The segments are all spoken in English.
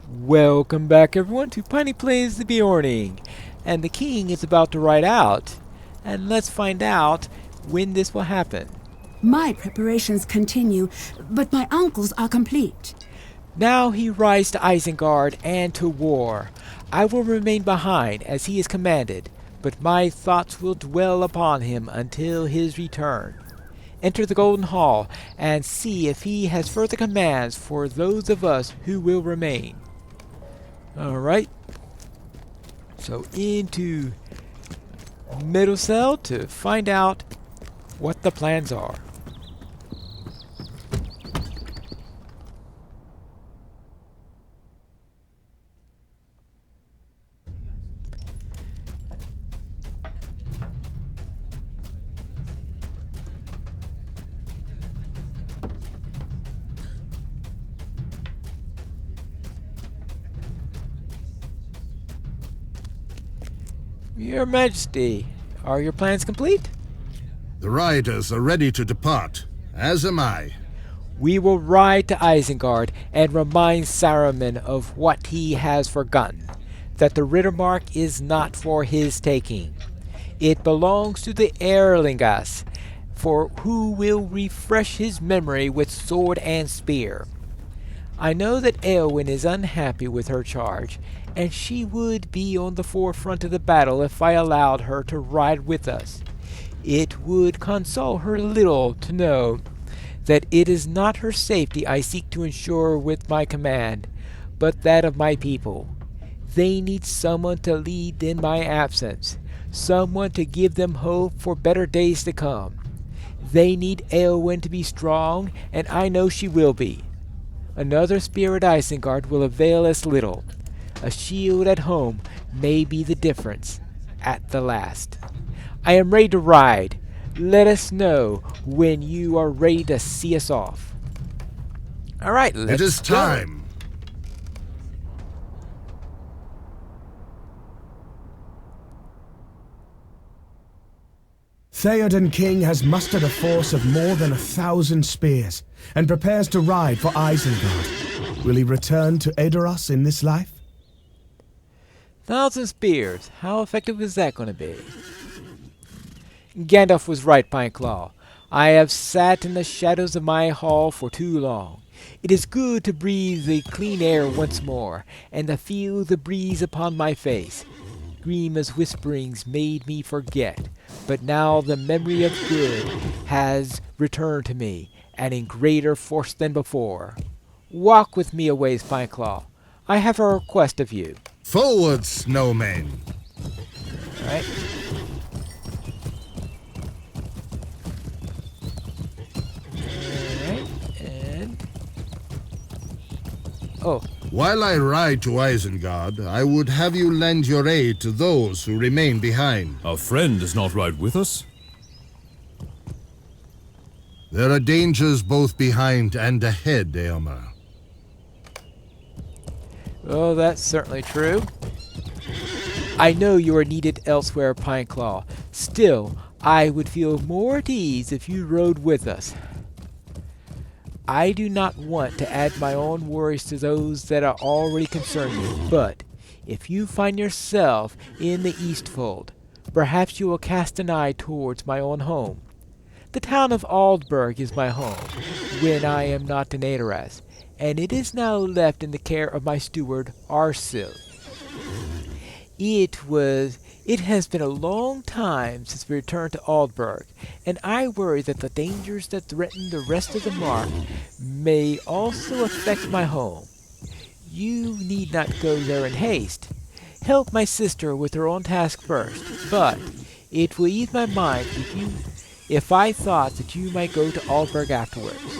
Welcome back everyone to Piney Plays the Beorning. And the king is about to ride out. And let's find out when this will happen. My preparations continue, but my uncle's are complete. Now he rides to Isengard and to war. I will remain behind as he is commanded, but my thoughts will dwell upon him until his return. Enter the Golden Hall and see if he has further commands for those of us who will remain. Alright, so into Middle Cell to find out what the plans are. Your Majesty, are your plans complete? The riders are ready to depart, as am I. We will ride to Isengard and remind Saruman of what he has forgotten, that the Rittermark is not for his taking. It belongs to the Erlingas, for who will refresh his memory with sword and spear. I know that Eowyn is unhappy with her charge, and she would be on the forefront of the battle if I allowed her to ride with us. It would console her little to know that it is not her safety I seek to ensure with my command, but that of my people. They need someone to lead in my absence, someone to give them hope for better days to come. They need Eowyn to be strong, and I know she will be. Another spear at Isengard will avail us little. A shield at home may be the difference at the last. I am ready to ride. Let us know when you are ready to see us off. Alright, let's go. It is time. Theoden King has mustered a force of more than 1,000 spears and prepares to ride for Isengard. Will he return to Edoras in this life? 1,000 spears. How effective is that going to be? Gandalf was right, Pineclaw. I have sat in the shadows of my hall for too long. It is good to breathe the clean air once more, and to feel the breeze upon my face. Grima's whisperings made me forget, but now the memory of good has returned to me, and in greater force than before. Walk with me a ways, Pineclaw. I have a request of you. Forward, snowmen! Alright. Alright, and... Oh. While I ride to Isengard, I would have you lend your aid to those who remain behind. Our friend does not ride with us? There are dangers both behind and ahead, Eomer. Oh, that's certainly true. I know you are needed elsewhere, Pineclaw. Still, I would feel more at ease if you rode with us. I do not want to add my own worries to those that are already concerned me, but if you find yourself in the Eastfold, perhaps you will cast an eye towards my own home. The town of Aldburg is my home, when I am not in Edoras, and it is now left in the care of my steward, Arsil. It has been a long time since we returned to Aldburg, and I worry that the dangers that threaten the rest of the Mark may also affect my home. You need not go there in haste. Help my sister with her own task first, but it will ease my mind if I thought that you might go to Aldburg afterwards.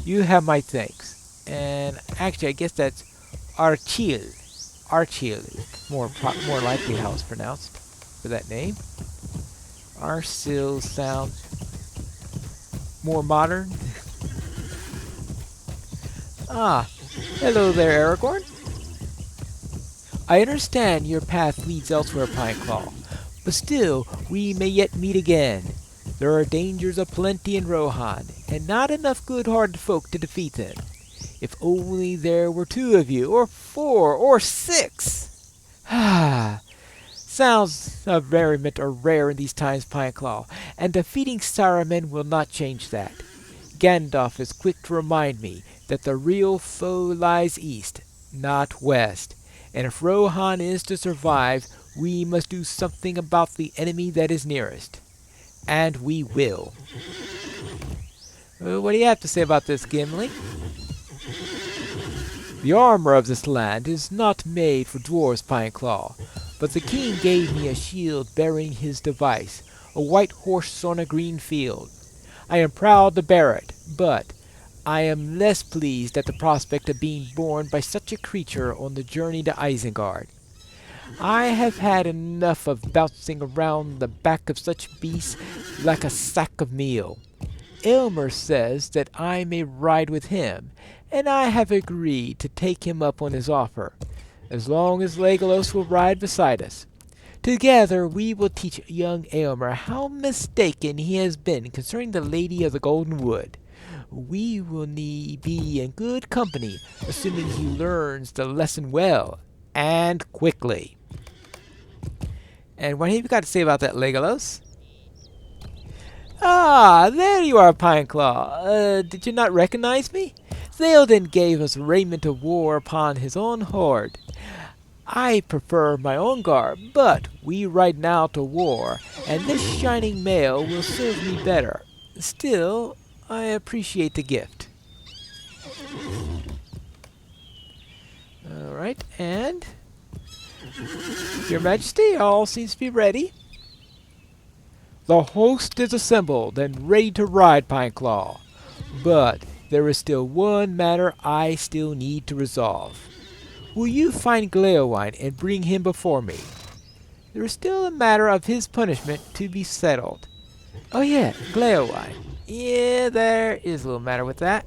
You have my thanks. And actually, I guess that's Archil. Archil, more likely how it's pronounced for that name. Arsil sounds more modern. Ah, hello there, Aragorn. I understand your path leads elsewhere, Pineclaw, but still, we may yet meet again. There are dangers aplenty in Rohan, and not enough good-hearted folk to defeat them. If only there were 2 of you, or 4, or 6! Ah, sounds of merriment are rare in these times, Pineclaw, and defeating Saruman will not change that. Gandalf is quick to remind me that the real foe lies east, not west, and if Rohan is to survive, we must do something about the enemy that is nearest. And we will. What do you have to say about this, Gimli? The armor of this land is not made for dwarves, Pineclaw, but the king gave me a shield bearing his device, a white horse on a green field. I am proud to bear it, but I am less pleased at the prospect of being borne by such a creature on the journey to Isengard. I have had enough of bouncing around the back of such beasts like a sack of meal. Aylmer says that I may ride with him, and I have agreed to take him up on his offer, as long as Legolas will ride beside us. Together we will teach young Aylmer how mistaken he has been concerning the Lady of the Golden Wood. We will be in good company, assuming he learns the lesson well, and quickly. And what have you got to say about that, Legolas? Ah, there you are, Pineclaw. Did you not recognize me? Theoden gave us raiment of war upon his own horde. I prefer my own garb, but we ride now to war, and this shining mail will serve me better. Still, I appreciate the gift. Alright, and... Your Majesty, all seems to be ready. The host is assembled and ready to ride, Pineclaw. But there is still one matter I still need to resolve. Will you find Gleowine and bring him before me? There is still a matter of his punishment to be settled. Oh yeah, Gleowine. Yeah, there is a little matter with that.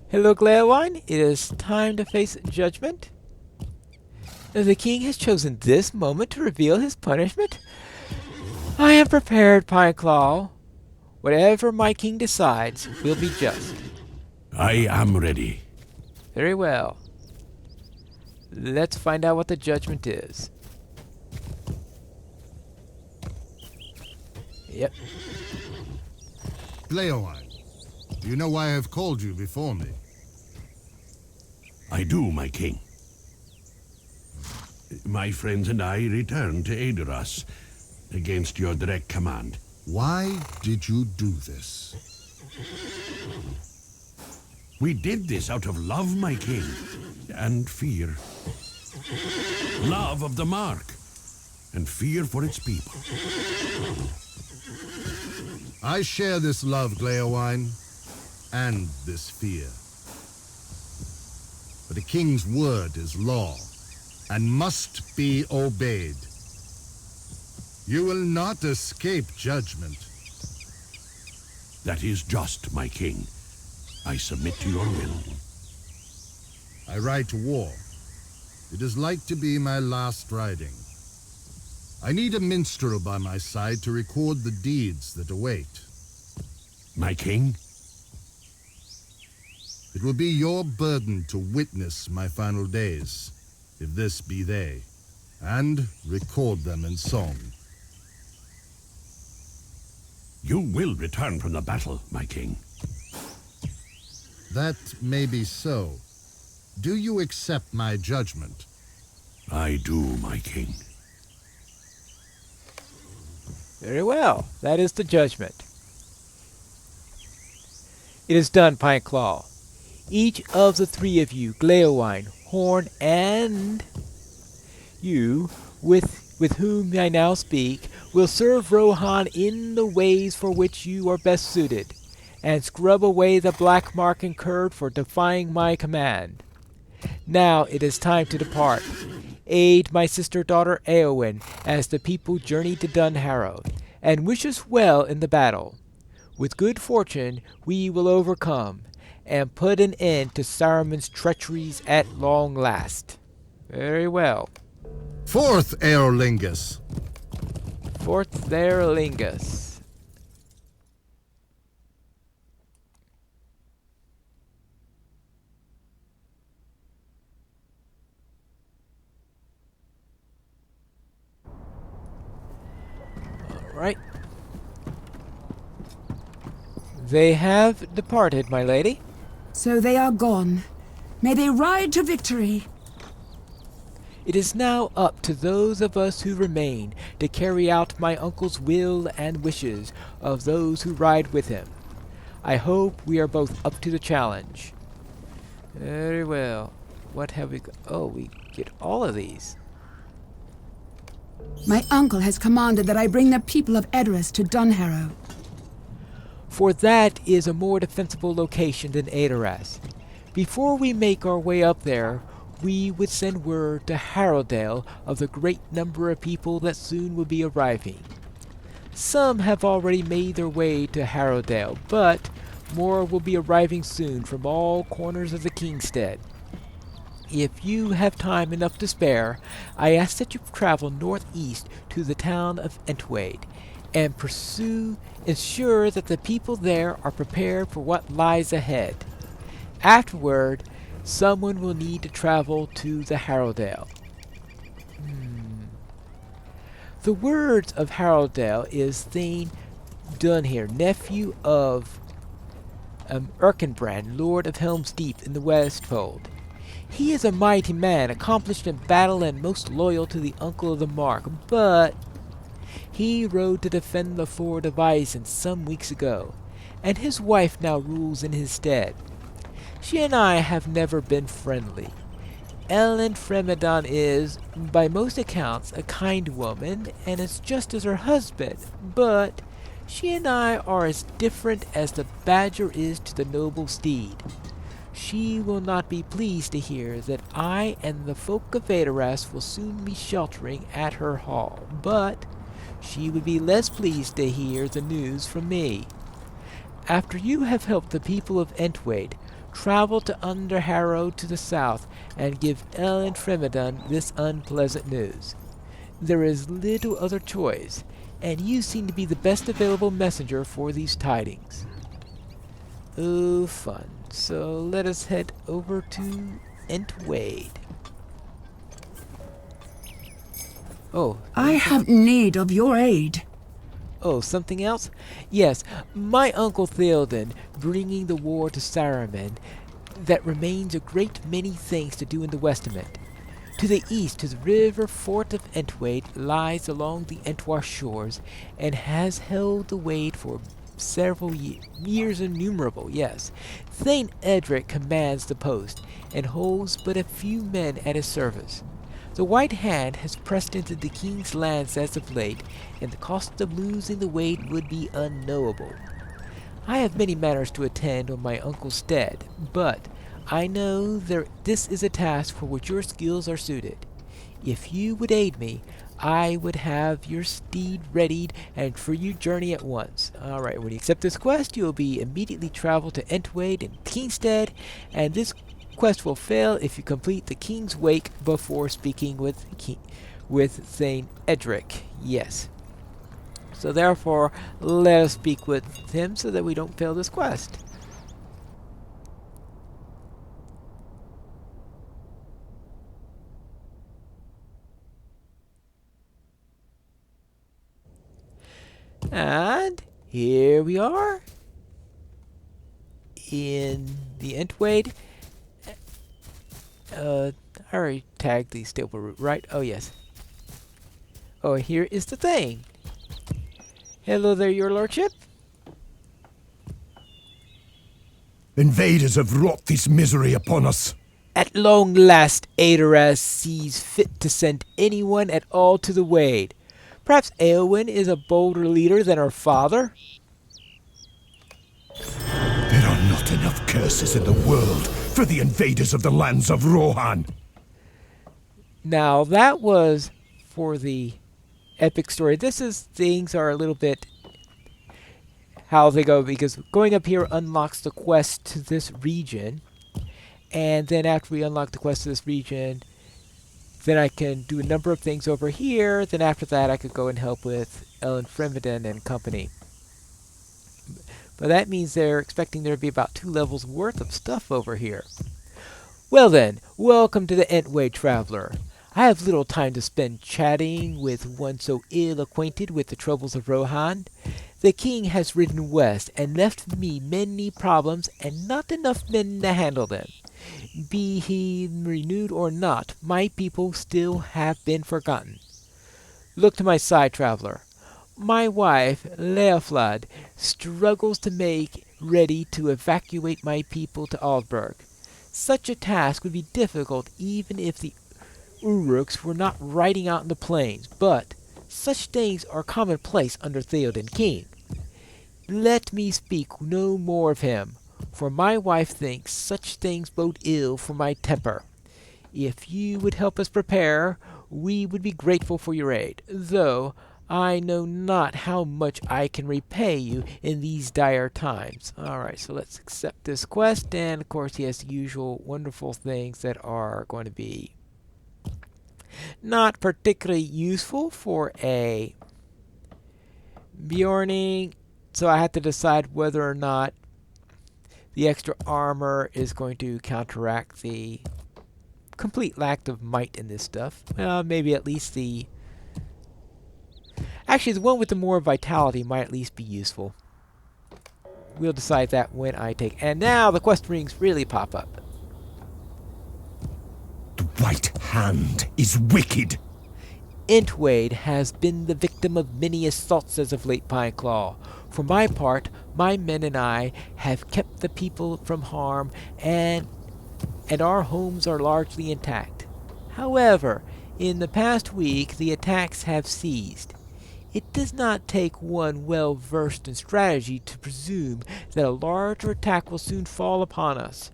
Hello, Gleowine. It is time to face judgment. The king has chosen this moment to reveal his punishment. I am prepared, Pineclaw. Whatever my king decides will be just. I am ready. Very well. Let's find out what the judgment is. Yep. Gleowine, do you know why I have called you before me? I do, my king. My friends and I returned to Edoras against your direct command. Why did you do this? We did this out of love, my king, and fear. Love of the Mark, and fear for its people. I share this love, Gleowine, and this fear. But a king's word is law, and must be obeyed. You will not escape judgment. That is just, my king. I submit to your will. I ride to war. It is like to be my last riding. I need a minstrel by my side to record the deeds that await. My king? It will be your burden to witness my final days, if this be they, and record them in song. You will return from the battle, my king. That may be so. Do you accept my judgment? I do, my king. Very well. That is the judgment. It is done, Pineclaw. Each of the 3 of you, Gleowine, Horn, and you, with whom I now speak, will serve Rohan in the ways for which you are best suited, and scrub away the black mark incurred for defying my command. Now it is time to depart. Aid my sister-daughter Éowyn as the people journey to Dunharrow, and wish us well in the battle. With good fortune we will overcome, and put an end to Saruman's treacheries at long last. Very well. Forth, Aerlingus! Forth there, Lingus. Alright. They have departed, my lady. So they are gone. May they ride to victory. It is now up to those of us who remain to carry out my uncle's will and wishes of those who ride with him. I hope we are both up to the challenge. Very well. What have we got? Oh, we get all of these. My uncle has commanded that I bring the people of Edoras to Dunharrow. For that is a more defensible location than Edoras. Before we make our way up there, we would send word to Harrowdale of the great number of people that soon will be arriving. Some have already made their way to Harrowdale, but more will be arriving soon from all corners of the Kingstead. If you have time enough to spare, I ask that you travel northeast to the town of Entwade, and ensure that the people there are prepared for what lies ahead. Afterward, someone will need to travel to the Harrowdale. The words of Harrowdale is Thane Dunhere, nephew of Erkenbrand, Lord of Helm's Deep in the Westfold. He is a mighty man, accomplished in battle and most loyal to the uncle of the Mark, but he rode to defend the ford of Isen some weeks ago, and his wife now rules in his stead. She and I have never been friendly. Ellen Fremedon is, by most accounts, a kind woman, and is just as her husband, but she and I are as different as the badger is to the noble steed. She will not be pleased to hear that I and the folk of Edoras will soon be sheltering at her hall, but she would be less pleased to hear the news from me. After you have helped the people of Entwade, travel to Underharrow to the south and give Ellen Fremedon this unpleasant news. There is little other choice, and you seem to be the best available messenger for these tidings. Oh, fun. So let us head over to Entwade. Oh. I have need of your aid. Oh, something else? Yes, my uncle Theoden, bringing the war to Saruman, that remains a great many things to do in the Westament. To the east, to the river fort of Entwade lies along the Entwar shores, and has held the Wade for several years innumerable, yes. Thane Edric commands the post, and holds but a few men at his service. The White Hand has pressed into the king's lands as of late, and the cost of losing the Wade would be unknowable. I have many matters to attend on my uncle's stead, but I know this is a task for which your skills are suited. If you would aid me, I would have your steed readied and for your journey at once. Alright, when you accept this quest, you will be immediately travel to Entwade and Kingstead, and this quest will fail if you complete the King's Wake before speaking with Thane Edric. Yes. So therefore, let us speak with him so that we don't fail this quest. And here we are in the Entwade. I already tagged the stable route, right? Oh, yes. Oh, here is the thing. Hello there, your lordship. Invaders have wrought this misery upon us. At long last, Edoras sees fit to send anyone at all to the Wade. Perhaps Eowyn is a bolder leader than her father? There are not enough curses in the world for the invaders of the lands of Rohan. Now, that was for the epic story. Things are a little bit how they go, because going up here unlocks the quest to this region. And then after we unlock the quest to this region, then I can do a number of things over here. Then after that, I could go and help with Ellen Fremedon and company. But that means they're expecting there to be about 2 levels worth of stuff over here. Well then, welcome to the Entwade Traveler. I have little time to spend chatting with one so ill acquainted with the troubles of Rohan. The king has ridden west and left me many problems and not enough men to handle them. Be he renewed or not, my people still have been forgotten. Look to my side, traveler. My wife, Leoflad, struggles to make ready to evacuate my people to Aldburg. Such a task would be difficult even if the Uruks were not riding out in the plains, but such things are commonplace under Theoden King. Let me speak no more of him, for my wife thinks such things bode ill for my temper. If you would help us prepare, we would be grateful for your aid, though I know not how much I can repay you in these dire times. Alright, so let's accept this quest, and of course he has the usual wonderful things that are going to be not particularly useful for a Beorning, so I have to decide whether or not the extra armor is going to counteract the complete lack of might in this stuff. Well, maybe at least the... Actually, the one with the more vitality might at least be useful. We'll decide that when I take... And now the quest rings really pop up. The White Hand is wicked. Entwade has been the victim of many assaults as of late, Pineclaw. For my part, my men and I have kept the people from harm, and our homes are largely intact. However, in the past week, the attacks have ceased. It does not take one well versed in strategy to presume that a larger attack will soon fall upon us.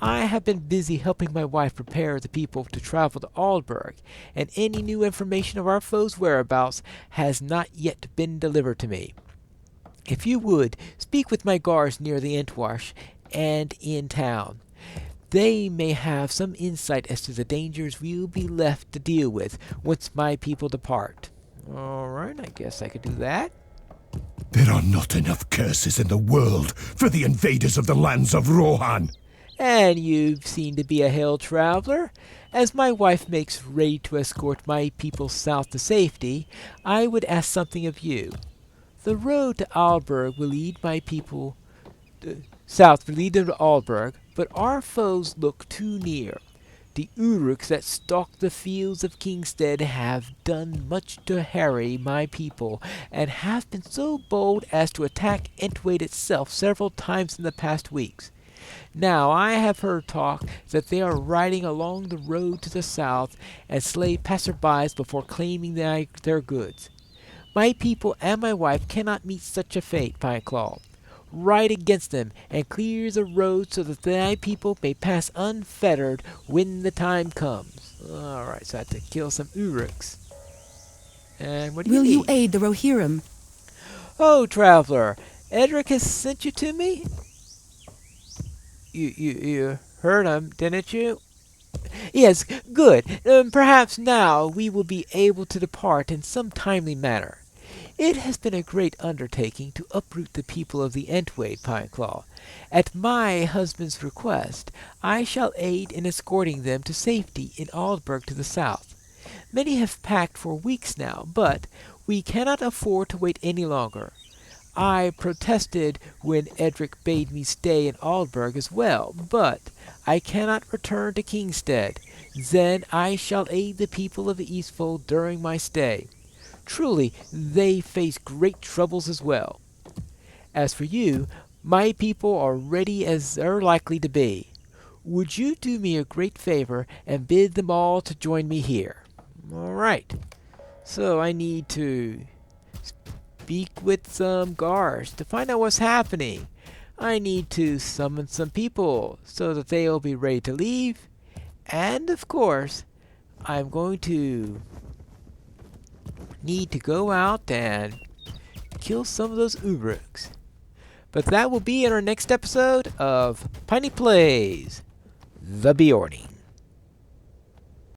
I have been busy helping my wife prepare the people to travel to Aldburg, and any new information of our foes' whereabouts has not yet been delivered to me. If you would, speak with my guards near the Entwash and in town. They may have some insight as to the dangers we'll be left to deal with once my people depart. Alright, I guess I could do that. There are not enough curses in the world for the invaders of the lands of Rohan. And you seem to be a hale traveler. As my wife makes ready to escort my people south to safety, I would ask something of you. The road to Aldburg will lead my people south, will lead them to Aldburg, but our foes look too near. The Uruks that stalk the fields of Kingstead have done much to harry my people, and have been so bold as to attack Entwade itself several times in the past weeks. Now I have heard talk that they are riding along the road to the south and slay passerbys before claiming their goods. My people and my wife cannot meet such a fate, Pineclaw. Ride against them and clear the road so that thy people may pass unfettered when the time comes. Alright, so I have to kill some Uruks. And what do Will you you need? aid the Rohirrim? Oh, traveler, Edric has sent you to me? You heard him, didn't you? Yes, good. Perhaps now we will be able to depart in some timely manner. It has been a great undertaking to uproot the people of the Entwade, Pineclaw. At my husband's request, I shall aid in escorting them to safety in Aldburg to the south. Many have packed for weeks now, but we cannot afford to wait any longer. I protested when Edric bade me stay in Aldburg as well, but I cannot return to Kingstead. Then I shall aid the people of the Eastfold during my stay. Truly, they face great troubles as well. As for you, my people are ready as they're likely to be. Would you do me a great favor and bid them all to join me here? All right. So I need to speak with some guards to find out what's happening. I need to summon some people so that they'll be ready to leave. And of course, I'm going to need to go out and kill some of those Uruks. But that will be in our next episode of Piney Plays The Beorning.